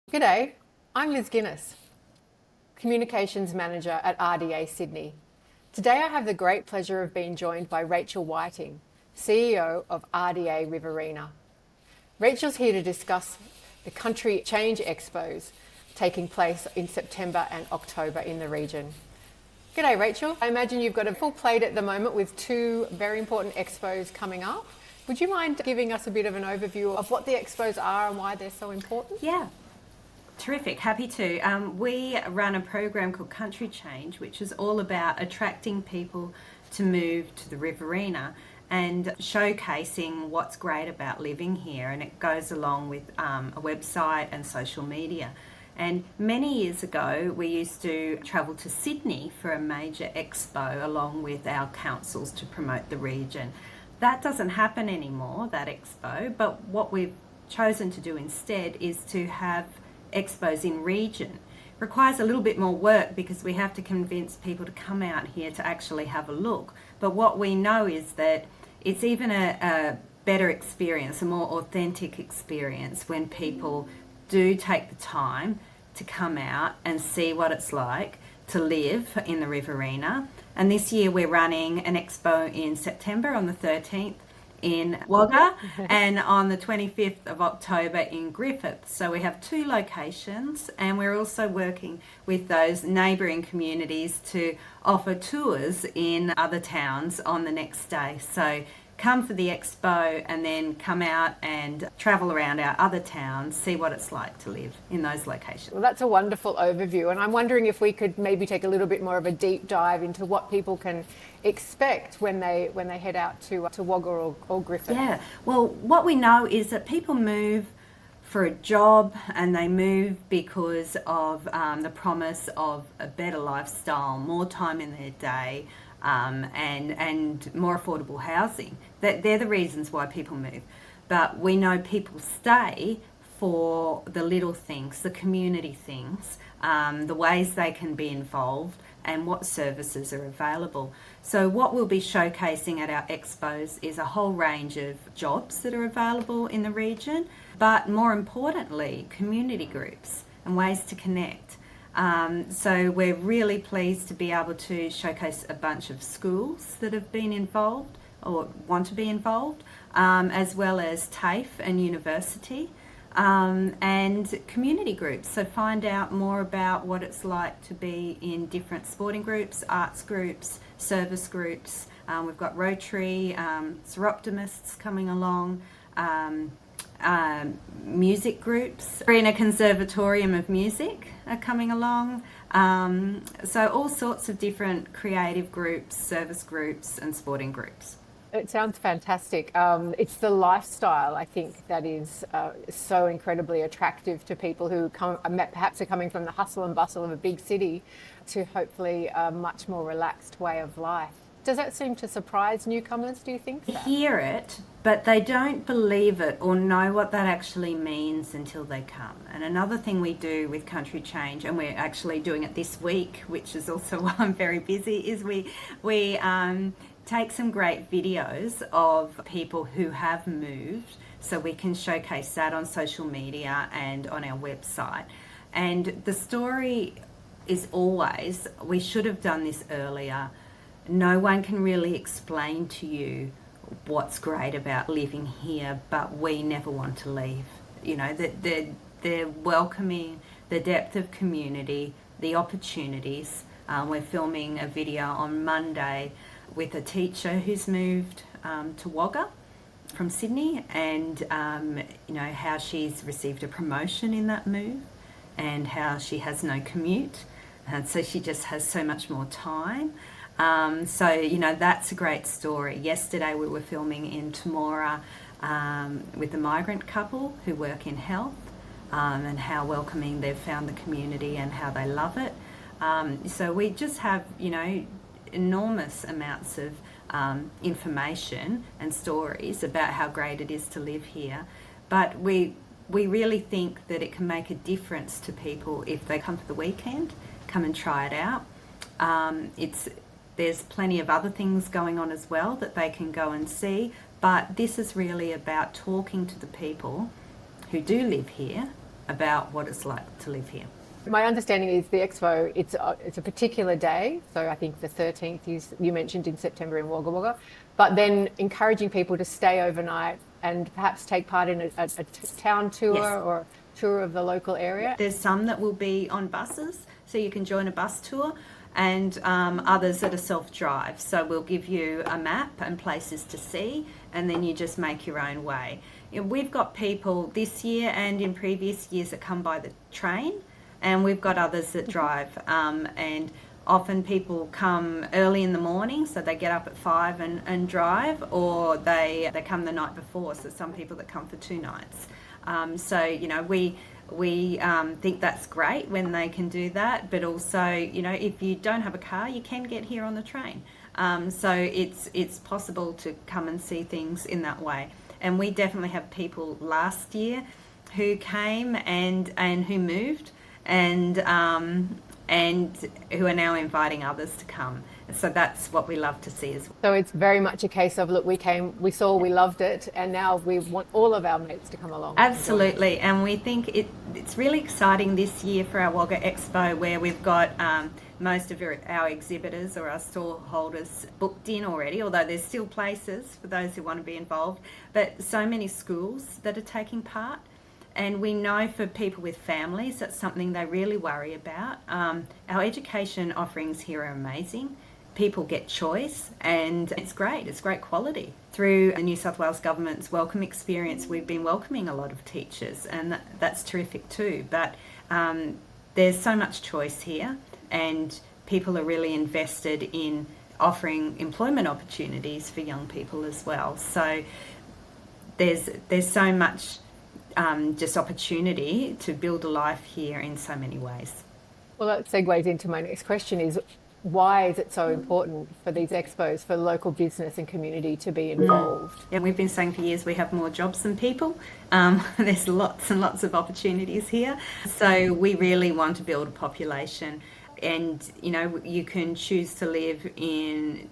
G'day, I'm Liz Guinness, Communications Manager at RDA Sydney. Today I have the great pleasure of being joined by Rachel Whiting, CEO of RDA Riverina. Rachel's here to discuss the Country Change Expos taking place in September and October in the region. G'day Rachel, I imagine you've got a full plate at the moment with two very important expos coming up. Would you mind giving us a bit of an overview of what the expos are and why they're so important? Yeah, terrific, happy to. We run a program called Country Change, which is all about attracting people to move to the Riverina and showcasing what's great about living here, and it goes along with a website and social media. And many years ago we used to travel to Sydney for a major expo along with our councils to promote the region. That doesn't happen anymore, that expo, but what we've chosen to do instead is to have expos in region. Requires a little bit more work because we have to convince people to come out here to actually have a look. But what we know is that it's even a better experience, a more authentic experience when people do take the time to come out and see what it's like to live in the Riverina. And this year we're running an expo in September on the 13th in Wagga and on the 25th of October in Griffith. So we have two locations, and we're also working with those neighbouring communities to offer tours in other towns on the next day. So come for the expo and then come out and travel around our other towns, see what it's like to live in those locations. Well, that's a wonderful overview, and I'm wondering if we could maybe take a little bit more of a deep dive into what people can expect when they head out to Wagga or Griffith. Yeah, well, what we know is that people move for a job, and they move because of the promise of a better lifestyle, more time in their day, and more affordable housing. They're the reasons why people move. But we know people stay for the little things, the community things, the ways they can be involved, and what services are available. So what we'll be showcasing at our expos is a whole range of jobs that are available in the region, but more importantly, community groups and ways to connect. So we're really pleased to be able to showcase a bunch of schools that have been involved or want to be involved, as well as TAFE and university, and community groups. So find out more about what it's like to be in different sporting groups, arts groups, service groups. We've got Rotary, Seroptimists coming along, music groups. We're in a conservatorium of music are coming along. So all sorts of different creative groups, service groups and sporting groups. It sounds fantastic. It's the lifestyle, I think, that is so incredibly attractive to people who perhaps are coming from the hustle and bustle of a big city to hopefully a much more relaxed way of life. Does that seem to surprise newcomers, do you think? They hear it, but they don't believe it or know what that actually means until they come. And another thing we do with Country Change, and we're actually doing it this week, which is also why I'm very busy, is we take some great videos of people who have moved, so we can showcase that on social media and on our website. And the story is always, we should have done this earlier. No one can really explain to you what's great about living here, but we never want to leave. You know, they're welcoming, the depth of community, the opportunities. We're filming a video on Monday with a teacher who's moved to Wagga from Sydney, and you know, how she's received a promotion in that move and how she has no commute, and so she just has so much more time. So, you know, that's a great story. Yesterday we were filming in Temora with a migrant couple who work in health, and how welcoming they've found the community and how they love it. So we just have, you know, enormous amounts of information and stories about how great it is to live here. But we really think that it can make a difference to people if they come for the weekend, come and try it out. There's plenty of other things going on as well that they can go and see, but this is really about talking to the people who do live here about what it's like to live here. My understanding is the expo, it's a particular day. So I think the 13th you mentioned in September in Wagga Wagga, but then encouraging people to stay overnight and perhaps take part in a town tour. Yes. Or tour of the local area. There's some that will be on buses, so you can join a bus tour, and others that are self-drive. So we'll give you a map and places to see, and then you just make your own way. We've got people this year and in previous years that come by the train, and we've got others that drive, and often people come early in the morning, so they get up at 5 and drive, or they come the night before, so some people that come for 2 nights. So, you know, we think that's great when they can do that, but also, you know, if you don't have a car, you can get here on the train. So it's possible to come and see things in that way. And we definitely have people last year who came and who moved and who are now inviting others to come. So that's what we love to see as well. So it's very much a case of, look, we came, we saw, we loved it, and now we want all of our mates to come along. Absolutely, and we think it's really exciting this year for our Wagga Expo, where we've got most of our exhibitors or our stall holders booked in already, although there's still places for those who want to be involved, but so many schools that are taking part. And we know for people with families, that's something they really worry about. Our education offerings here are amazing. People get choice, and it's great quality. Through the New South Wales Government's welcome experience, we've been welcoming a lot of teachers, and that's terrific too. But there's so much choice here, and people are really invested in offering employment opportunities for young people as well. So there's so much just opportunity to build a life here in so many ways. Well, that segues into my next question is, why is it so important for these expos, for local business and community to be involved? Yeah, we've been saying for years we have more jobs than people. There's lots and lots of opportunities here. So we really want to build a population, and you know, you can choose to live in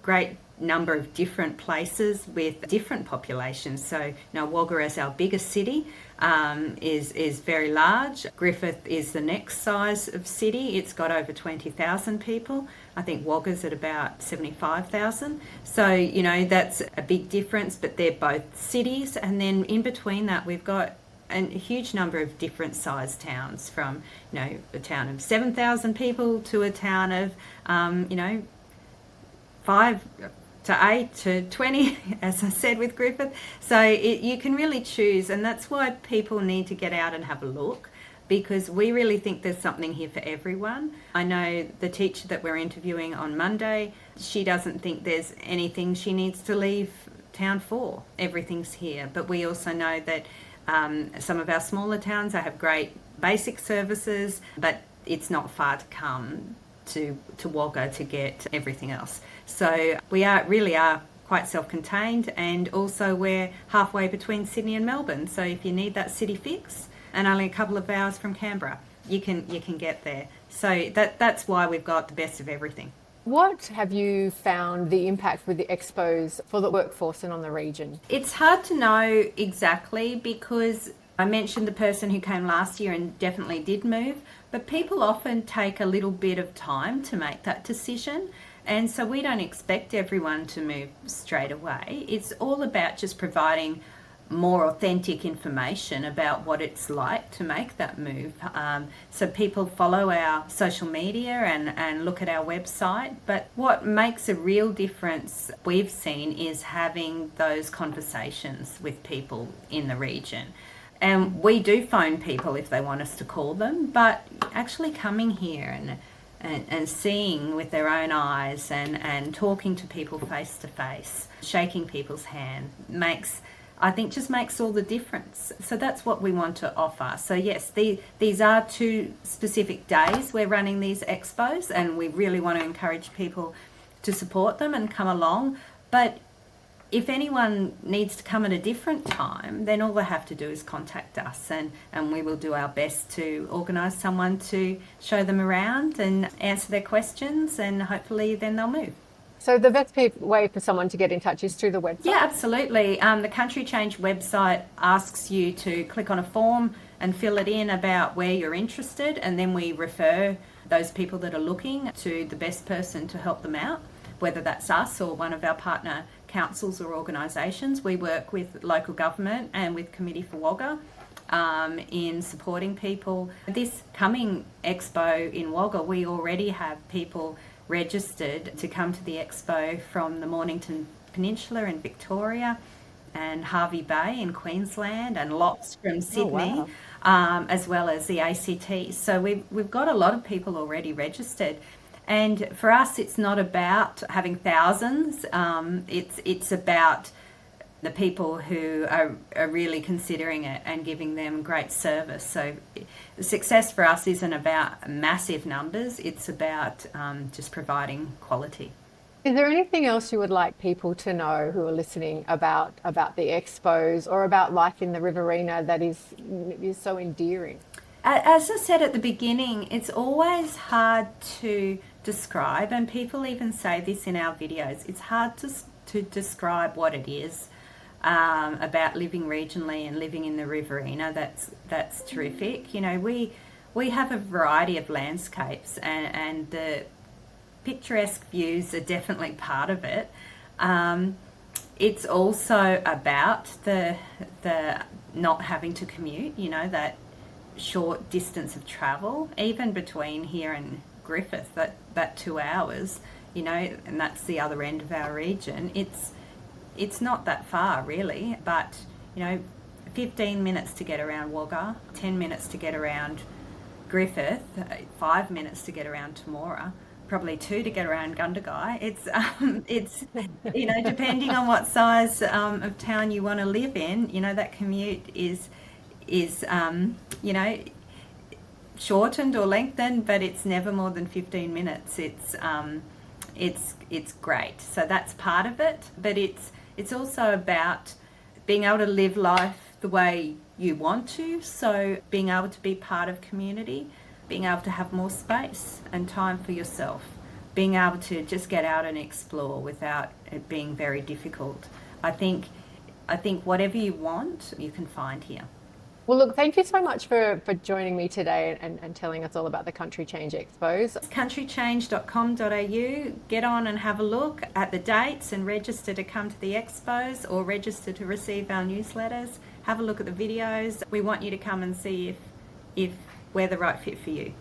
great number of different places with different populations. So now Wagga, as our biggest city, is very large. Griffith is the next size of city. It's got over 20,000 people. I think Wagga's at about 75,000. So, you know, that's a big difference, but they're both cities. And then in between that, we've got a huge number of different sized towns, from, you know, a town of 7,000 people to a town of, 5 to 8 to 20, as I said with Griffith. So you can really choose, and that's why people need to get out and have a look, because we really think there's something here for everyone. I know the teacher that we're interviewing on Monday, she doesn't think there's anything she needs to leave town for. Everything's here. But we also know that some of our smaller towns, they have great basic services, but it's not far to come to Wagga to get everything else. So we really are quite self-contained, and also we're halfway between Sydney and Melbourne. So if you need that city fix, and only a couple of hours from Canberra, you can get there. So that's why we've got the best of everything. What have you found the impact with the expos for the workforce and on the region? It's hard to know exactly, because I mentioned the person who came last year and definitely did move, but people often take a little bit of time to make that decision. And so we don't expect everyone to move straight away. It's all about just providing more authentic information about what it's like to make that move. So people follow our social media and look at our website. But what makes a real difference, we've seen, is having those conversations with people in the region. And we do phone people if they want us to call them, but actually coming here and seeing with their own eyes and talking to people face to face, shaking people's hand, just makes all the difference. So that's what we want to offer. So yes, these are 2 specific days we're running these expos, and we really want to encourage people to support them and come along. But if anyone needs to come at a different time, then all they have to do is contact us, and we will do our best to organise someone to show them around and answer their questions, and hopefully then they'll move. So the best way for someone to get in touch is through the website? Yeah, absolutely. The Country Change website asks you to click on a form and fill it in about where you're interested, and then we refer those people that are looking to the best person to help them out, whether that's us or one of our partner councils or organisations. We work with local government and with Committee for Wagga in supporting people. This coming expo in Wagga, we already have people registered to come to the expo from the Mornington Peninsula in Victoria and Hervey Bay in Queensland, and lots from Sydney, as well as the ACT. So we've got a lot of people already registered. And for us, it's not about having thousands. It's about the people who are really considering it and giving them great service. So the success for us isn't about massive numbers, it's about just providing quality. Is there anything else you would like people to know who are listening about the expos or about life in the Riverina that is so endearing? As I said at the beginning, it's always hard to describe, and people even say this in our videos, it's hard to describe what it is. About living regionally and living in the Riverina, that's terrific. You know, we have a variety of landscapes, and the picturesque views are definitely part of it. It's also about the not having to commute, you know, that short distance of travel, even between here and Griffith, that 2 hours, you know, and that's the other end of our region. It's not that far really, but you know, 15 minutes to get around Wagga, 10 minutes to get around Griffith, 5 minutes to get around Temora, probably 2 to get around Gundagai. It's you know, depending on what size of town you want to live in, you know, that commute is you know, shortened or lengthened, but it's never more than 15 minutes. It's great. So that's part of it, but it's also about being able to live life the way you want to. So being able to be part of community, being able to have more space and time for yourself, being able to just get out and explore without it being very difficult. I think whatever you want, you can find here. Well, look, thank you so much for joining me today and telling us all about the Country Change Expos. Countrychange.com.au. Get on and have a look at the dates and register to come to the expos or register to receive our newsletters. Have a look at the videos. We want you to come and see if we're the right fit for you.